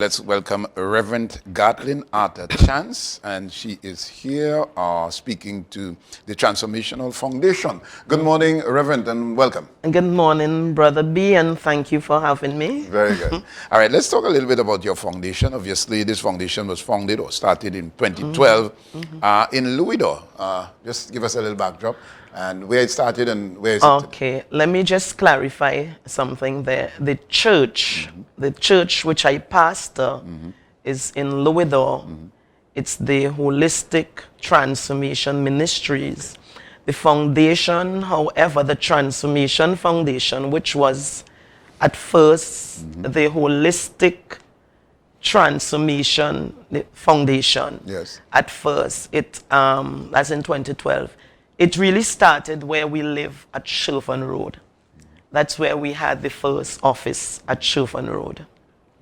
Let's welcome Reverend Gartlyn Arthur-Chance, and she is here speaking to the Transformational Foundation. Good morning, Reverend, and welcome. Good morning, Brother B, and thank you for having me. Very good. All right, let's talk a little bit about your foundation. Obviously, this foundation was founded or started in 2012 in Louisville. Just give us a little backdrop and where it started and where is it today. Okay, let me just clarify something there. The church which I pastor is in Louisville. It's the Holistic Transformation Ministries. The foundation, however, the Transformation Foundation, which was at first the Holistic Transformation Foundation. Yes. At first, as in 2012. It really started where we live at Shilfan Road. That's where we had the first office, at Shilfan Road.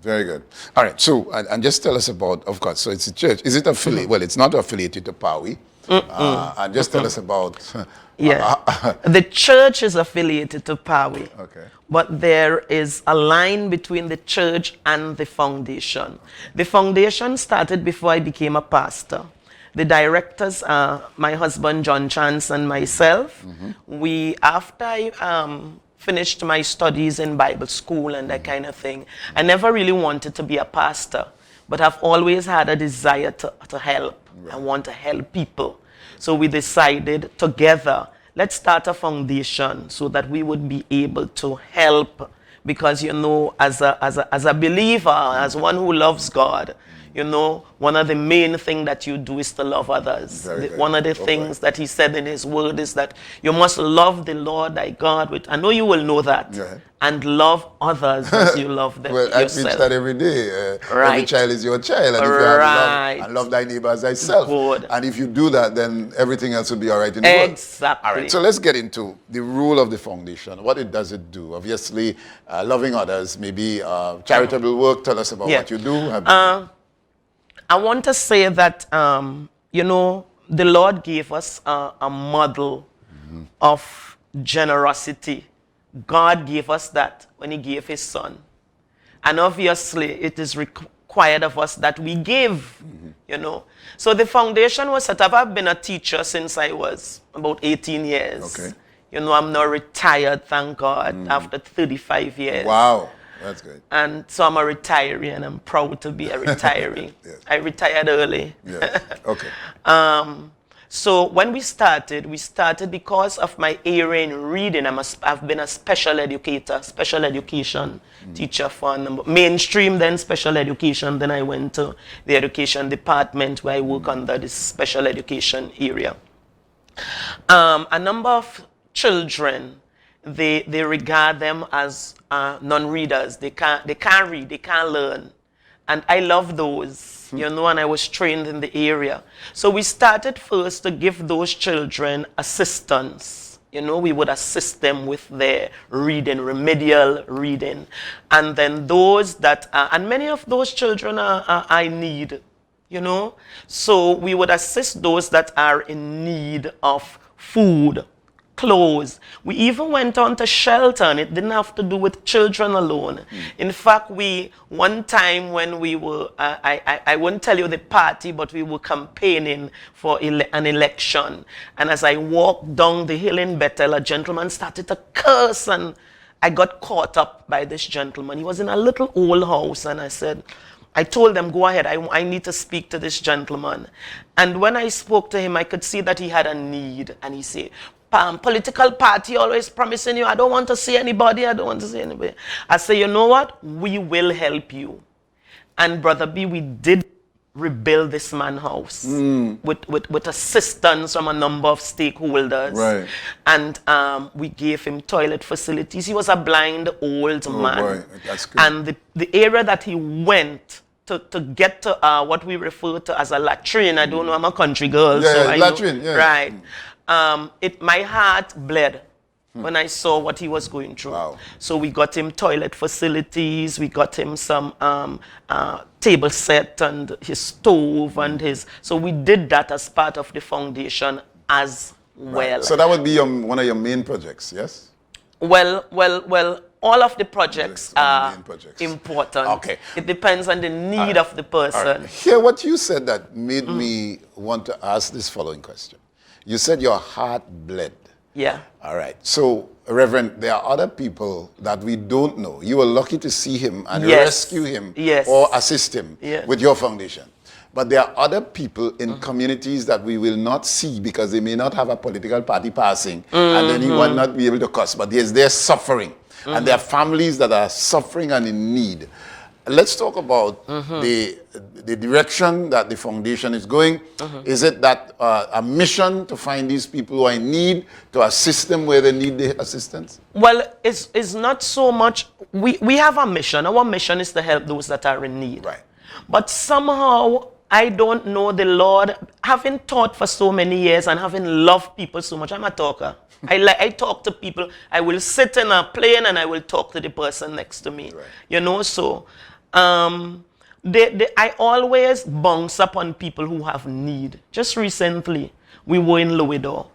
Very good. All right, so, and just tell us about, of course, so it's a church. Is it affiliated? Well, it's not affiliated to PAWI. And just tell us about... Yeah, the church is affiliated to PAWI. Okay. But there is a line between the church and the foundation. The foundation started before I became a pastor. The directors are my husband, John Chance, and myself. After I finished my studies in Bible school and that kind of thing, I never really wanted to be a pastor, but I've always had a desire to help. Right. I want to help people. So we decided together, let's start a foundation so that we would be able to help. Because, you know, as a believer, as one who loves God, you know, one of the main things that you do is to love others. One of the things that he said in his word is that you must love the Lord thy God with, I know you will know that, and love others as you love them well, yourself. I preach that every day. Right. Every child is your child. And if you have love, and love thy neighbor as thyself. Good. And if you do that, then everything else will be all right in the world. Exactly. All right, so let's get into the role of the foundation. What does it do? Obviously, loving others, maybe charitable work. Tell us about what you do. I want to say that, you know, the Lord gave us a model of generosity. God gave us that when he gave his son. And obviously, it is required of us that we give, you know. So the foundation was set up. I've been a teacher since I was about 18 years. Okay. You know, I'm now retired, thank God, after 35 years. Wow. That's good. And so I'm a retiree, and I'm proud to be a retiree. Yes. I retired early. Yes. Okay. So when we started because of my area in reading. I've been a special educator, special education teacher for mainstream, then special education. Then I went to the education department where I work under this special education area. A number of children, they regard them as non-readers. They can't read, they can't learn. And I love those, you know, and I was trained in the area. So we started first to give those children assistance. You know, we would assist them with their reading, remedial reading. And then those that, and many of those children I need, you know. So we would assist those that are in need of food, clothes. We even went on to shelter, and it didn't have to do with children alone. In fact, one time when we were, I won't tell you the party, but we were campaigning for an election. And as I walked down the hill in Bethel, a gentleman started to curse, and I got caught up by this gentleman. He was in a little old house, and I told them, go ahead, I need to speak to this gentleman. And when I spoke to him, I could see that he had a need. And he said, political party always promising you, I don't want to see anybody, I don't want to see anybody. I say, you know what? We will help you. And Brother B, we did rebuild this man's house with assistance from a number of stakeholders. Right. And we gave him toilet facilities. He was a blind old man. Boy. That's good. And the area that he went to get to what we refer to as a latrine. I don't know, I'm a country girl. Yeah, so I latrine, know, yeah. Right. My heart bled when I saw what he was going through. Wow. So we got him toilet facilities, we got him some table set and his stove and so we did that as part of the foundation as well. Right. So that would be one of your main projects, yes? Well, all of the projects are main projects. important. Okay. It depends on the need of the person. Hear what you said that made me want to ask this following question. You said your heart bled. Yeah. All right. So, Reverend, there are other people that we don't know. You were lucky to see him and rescue him or assist him with your foundation. But there are other people in communities that we will not see because they may not have a political party passing and then he will not be able to cuss. But they're suffering. And there are families that are suffering and in need. Let's talk about the direction that the foundation is going. Is it that a mission to find these people who are in need, to assist them where they need the assistance? Well, it's not so much. We have a mission. Our mission is to help those that are in need. Right. But somehow, I don't know the Lord, having taught for so many years and having loved people so much. I'm a talker. I talk to people. I will sit in a plane and I will talk to the person next to me. Right. You know, so I always bounce up on people who have need. Just recently, we were in Louisville,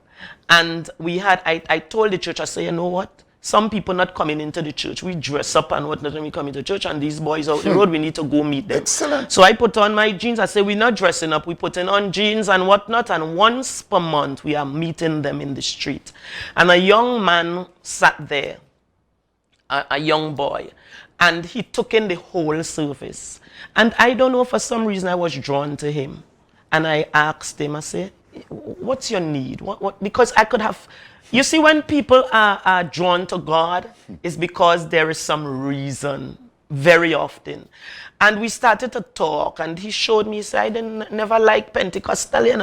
and I told the church, I said, you know what? Some people not coming into the church. We dress up and whatnot when we come into church, and these boys out the road, we need to go meet them. Excellent. So I put on my jeans. I say, we're not dressing up. We putting on jeans and whatnot, and once per month, we are meeting them in the street. And a young man sat there, a young boy, and he took in the whole service. And I don't know, for some reason, I was drawn to him. And I asked him, I said, what's your need? What? Because I could have... You see, when people are drawn to God, it's because there is some reason, very often. And we started to talk, and he showed me, he said, I never liked Pentecostal, you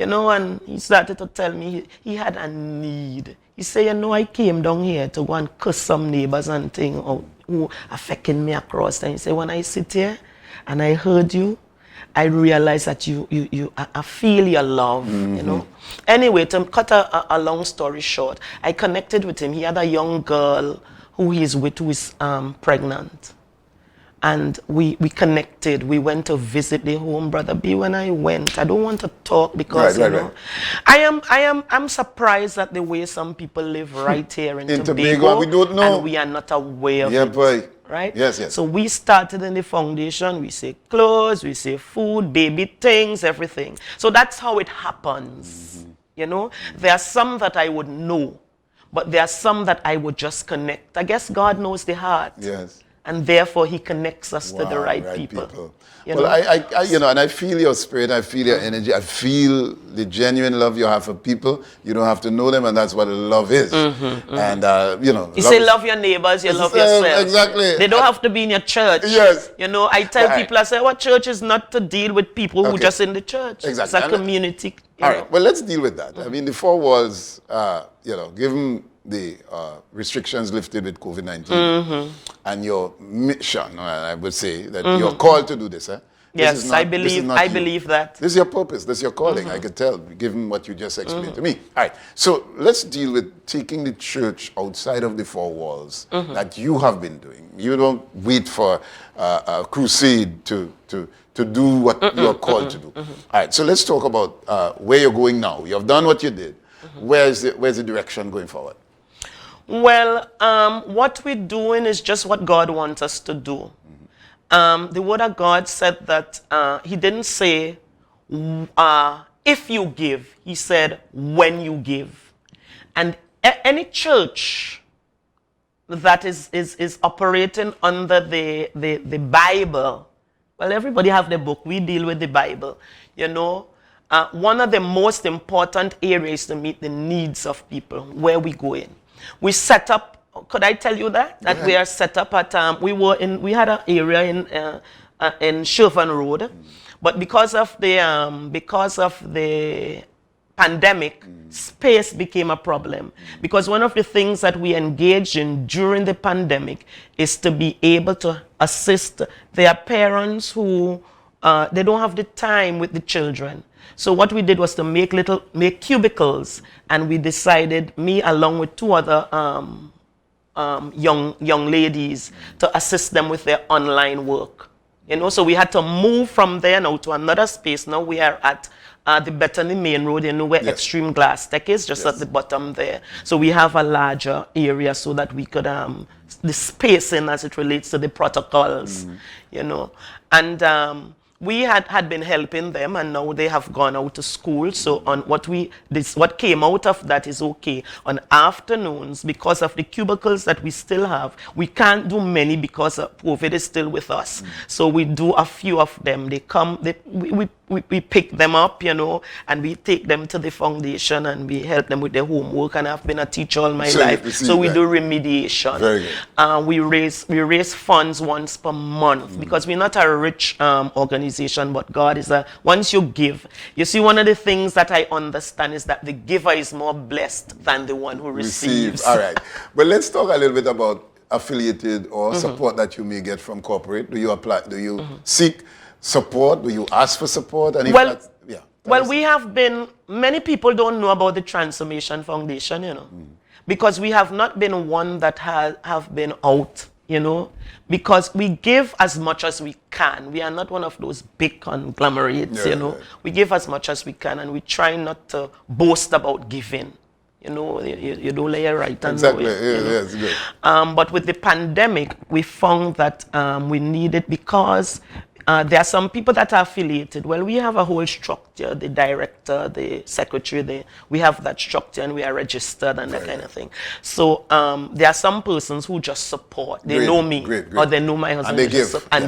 know, and he started to tell me he had a need. He said, you know, I came down here to go and curse some neighbors and things who affecting me across. And he said, when I sit here and I heard you, I realized that I feel your love, you know. Anyway, to cut a long story short, I connected with him. He had a young girl who he is with who is pregnant. And we connected. We went to visit the home, Brother B. When I went, I don't want to talk because, you know, I'm surprised at the way some people live right here in Tobago. We don't know. And we are not aware of it. Boy. Right? Yes, yes. So we started in the foundation. We say clothes, we say food, baby things, everything. So that's how it happens. You know, there are some that I would know, but there are some that I would just connect. I guess God knows the heart. Yes. And therefore, he connects us to the right people. Well, I you know, and I feel your spirit, I feel your energy, I feel the genuine love you have for people. You don't have to know them, and that's what love is. And, you know. You say love your neighbors, you love yourself. Exactly. They don't have to be in your church. Yes. You know, I tell people, I say, what church is not to deal with people who just in the church. Exactly. It's a community. All right, well, let's deal with that. I mean, the 4 walls, you know, given the restrictions lifted with COVID-19 and your mission, I would say that you're called to do this. Yes, I believe that. This is your purpose. This is your calling. I could tell, given what you just explained to me. All right, so let's deal with taking the church outside of the 4 walls that you have been doing. You don't wait for a crusade to do what you're called to do. All right, so let's talk about where you're going now. You have done what you did. Where's the direction going forward? Well, what we're doing is just what God wants us to do. The Word of God said that he didn't say if you give. He said when you give. And any church that is operating under the Bible, well, everybody have the book. We deal with the Bible. You know, one of the most important areas to meet the needs of people, where we go in. We set up, could I tell you that we are set up at, we had an area in Chauvin Road, but because of the pandemic, space became a problem. Because one of the things that we engaged in during the pandemic is to be able to assist their parents who they don't have the time with the children. So what we did was to make cubicles, and we decided, me along with 2 other young ladies, to assist them with their online work. You know, so we had to move from there now to another space. Now we are at the Bethany Main Road, you know, where Yes. Extreme Glass Tech is, just at the bottom there. So we have a larger area so that we could, the spacing as it relates to the protocols, you know. And we had been helping them, and now they have gone out to school. So on what came out of that is okay. On afternoons, because of the cubicles that we still have, we can't do many because COVID is still with us. So we do a few of them. They come, we pick them up, you know, and we take them to the foundation and we help them with their homework. And I've been a teacher all my life, so we do remediation. Very good. We raise funds once per month because we're not a rich organization, but God is once you give, you see, one of the things that I understand is that the giver is more blessed than the one who receives. All right. But let's talk a little bit about affiliated or support that you may get from corporate. Do you apply? Do you seek support? Do you ask for support? And if well, we have been, many people don't know about the Transformation Foundation, you know, because we have not been one that have been out, you know, because we give as much as we can. We are not one of those big conglomerates, you know. We give as much as we can, and we try not to boast about giving. You know, you don't lay a right and exactly. know it, Yes, good. but with the pandemic, we found that we need it because there are some people that are affiliated. Well, we have a whole structure, the director, the secretary, we have that structure and we are registered and that kind of thing. So there are some persons who just support. They know me or they know my husband. And they give. And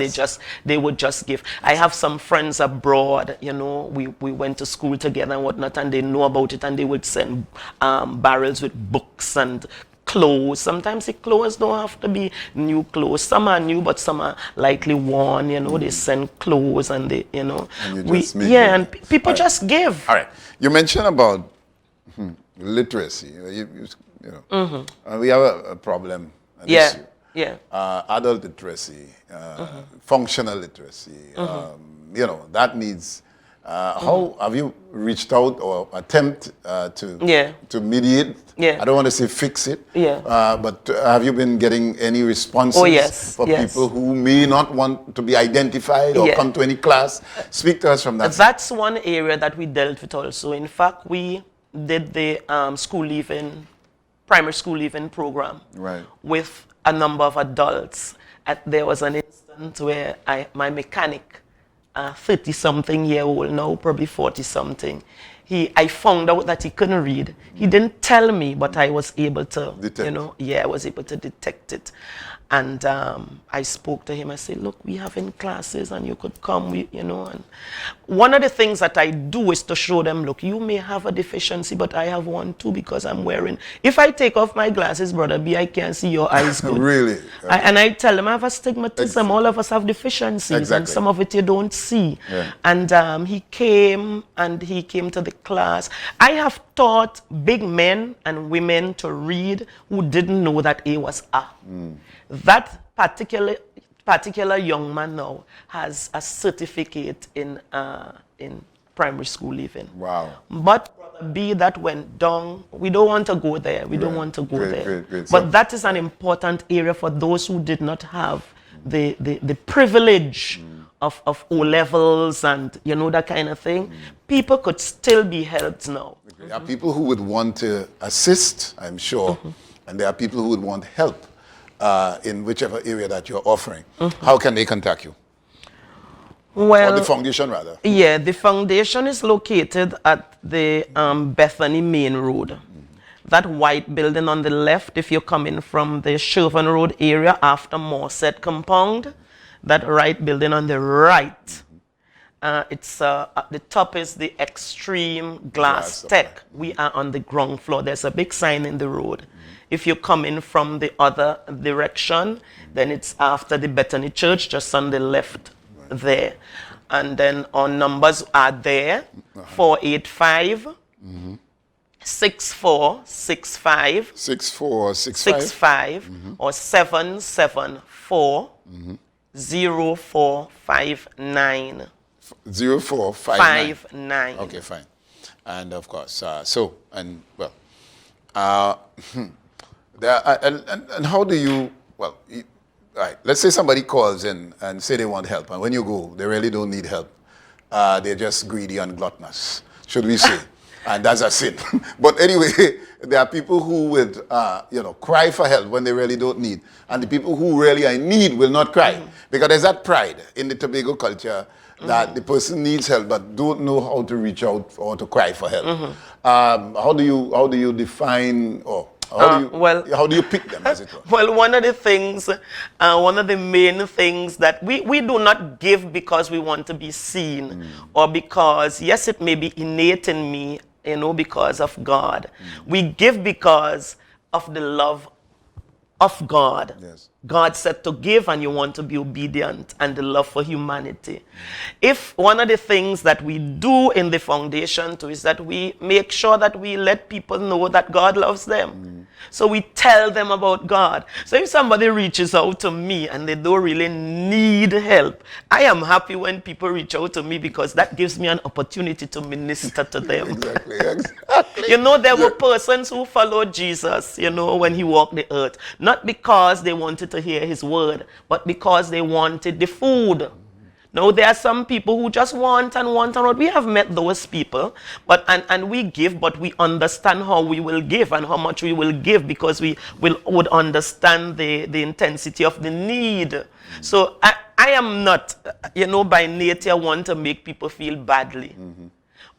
they would just give. I have some friends abroad, you know, we went to school together and whatnot, and they know about it and they would send barrels with books and clothes. Sometimes the clothes don't have to be new clothes. Some are new, but some are lightly worn. You know, they send clothes and they, you know, and people just give. All right. You mentioned about literacy. You know, we have a problem. An issue. Adult literacy, functional literacy. You know, that needs. How have you reached out or attempt to mediate? I don't want to say fix it. But have you been getting any responses for people who may not want to be identified or come to any class? Speak to us from that. That's one area that we dealt with also. In fact, we did the primary school leaving program with a number of adults. There was an instance where my mechanic, 30-something-year-old now, probably 40-something. I found out that he couldn't read. He didn't tell me, but I was able to, I was able to detect it. And I spoke to him. I said, look, we have in classes and you could come, And one of the things that I do is to show them, look, you may have a deficiency, but I have one too because I'm wearing. If I take off my glasses, Brother B, I can't see your eyes good. Really? And I tell them I have astigmatism. All of us have deficiencies, and some of it you don't see. And he came to the class. I have taught big men and women to read who didn't know that A was A. That particular young man now has a certificate in primary school leaving. Wow. But Brother B, that went down. We don't want to go there. We don't want to go there. Great. But that is an important area for those who did not have the privilege of O levels and that kind of thing. People could still be helped now. There are people who would want to assist, I'm sure, and there are people who would want help in whichever area that you're offering. How can they contact you? Well, or the foundation, rather. Yeah, the foundation is located at the Bethany Main Road. That white building on the left, if you're coming from the Shervan Road area after Morset Compound, that right building on the right, it's at the top is the Extreme Glass Tech. We are on the ground floor. There's a big sign in the road. If you're coming from the other direction, then it's after the Bethany Church, just on the left there. And then our numbers are there, 485 6465 6465 or 774 0459 0459. Okay, fine. And of course, and how do you, right, let's say somebody calls in and say they want help, and when you go, they really don't need help. They're just greedy and gluttonous, should we say? And that's a sin. But anyway, there are people who would, cry for help when they really don't need. And the people who really are in need will not cry. Because there's that pride in the Tobago culture that the person needs help but don't know how to reach out or to cry for help. How do you define, or how do you pick them, as it were? Well, one of the main things that we do not give because we want to be seen, or because, yes, it may be innate in me, because of God. We give because of the love of God. Yes. God said to give, and you want to be obedient, and the love for humanity. If one of the things that we do in the foundation too is that we make sure that we let people know that God loves them. So we tell them about God. So if somebody reaches out to me and they don't really need help, I am happy when people reach out to me, because that gives me an opportunity to minister to them. Exactly. There were persons who followed Jesus, when he walked the earth, not because they wanted to hear his word, but because they wanted the food. Now, there are some people who just want and want and want. We have met those people, and we give, but we understand how we will give and how much we will give, because we would understand the intensity of the need. So I am not, by nature, want to make people feel badly.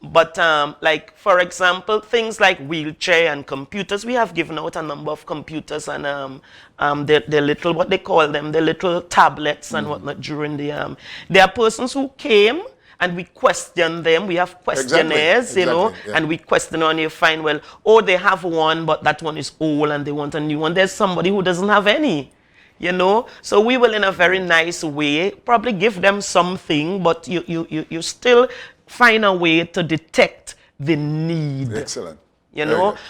But like, for example, things like wheelchair and computers, we have given out a number of computers and the little, what they call them, the little tablets and whatnot during the, there are persons who came and we question them. We have questionnaires, and we question and you find, well, they have one, but that one is old and they want a new one. There's somebody who doesn't have any. So we will, in a very nice way, probably give them something, but you still find a way to detect the need. Excellent.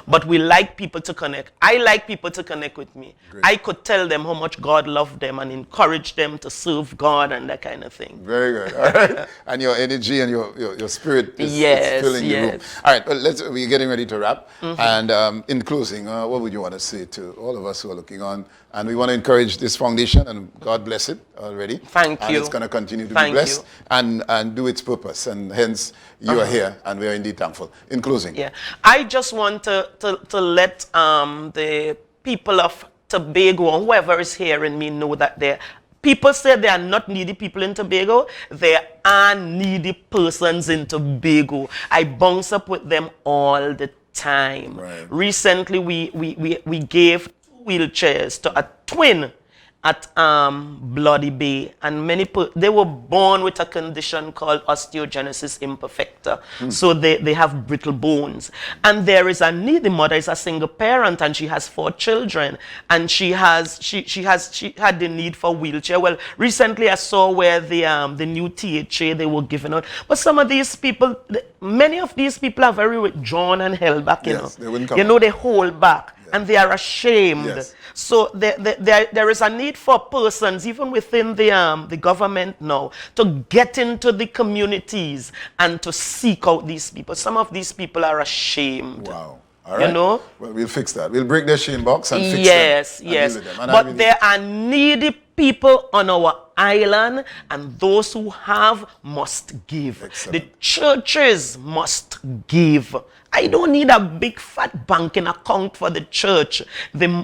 But we like people to connect. I like people to connect with me. Great. I could tell them how much God loved them and encourage them to serve God and that kind of thing. Very good. All right. And your energy and your spirit is filling the room. All right, well, we're getting ready to wrap. And in closing, what would you want to say to all of us who are looking on? And we want to encourage this foundation, and God bless it already. Thank you. And it's going to continue to be blessed and do its purpose. And hence, you are here, and we are indeed thankful. In closing. Yeah. I just want to let the people of Tobago, or whoever is hearing me, know that people say there are not needy people in Tobago. There are needy persons in Tobago. I bounce up with them all the time. Right. Recently, we gave wheelchairs to a twin at Bloody Bay, and they were born with a condition called osteogenesis imperfecta. So they have brittle bones, and there is a need. The mother is a single parent, and she has 4 children, and she had the need for wheelchair. Well, recently I saw where the new THA they were giving out, but some of these people, many of these people are very withdrawn and held back. They wouldn't come. They hold back. And they are ashamed. Yes. So there is a need for persons, even within the government now, to get into the communities and to seek out these people. Some of these people are ashamed. Wow. All right. Well, we'll fix that. We'll break their shame box and fix them. Yes. Deal with them. But there are needy people on our island, and those who have must give. Excellent. The churches must give. I don't need a big fat banking account for the church.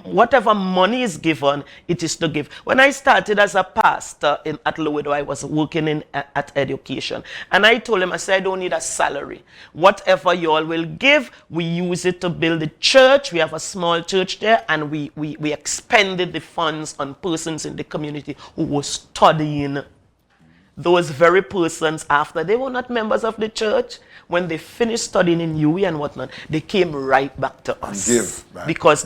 Whatever money is given, it is to give. When I started as a pastor at Louisville, I was working at education. And I told him, I said, I don't need a salary. Whatever you all will give, we use it to build the church. We have a small church there, and we expended the funds on persons in the community who were studying. Those very persons, after they were not members of the church, when they finished studying in UE and whatnot, they came right back to us. And give back. Because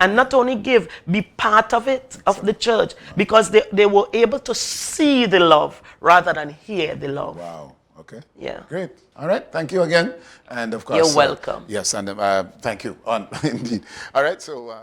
and not only give, be part of it, of the church, because they were able to see the love rather than hear the love. Wow. Okay. Yeah. Great. All right. Thank you again. And of course, you're welcome. Yes, and thank you. Indeed. All right. So.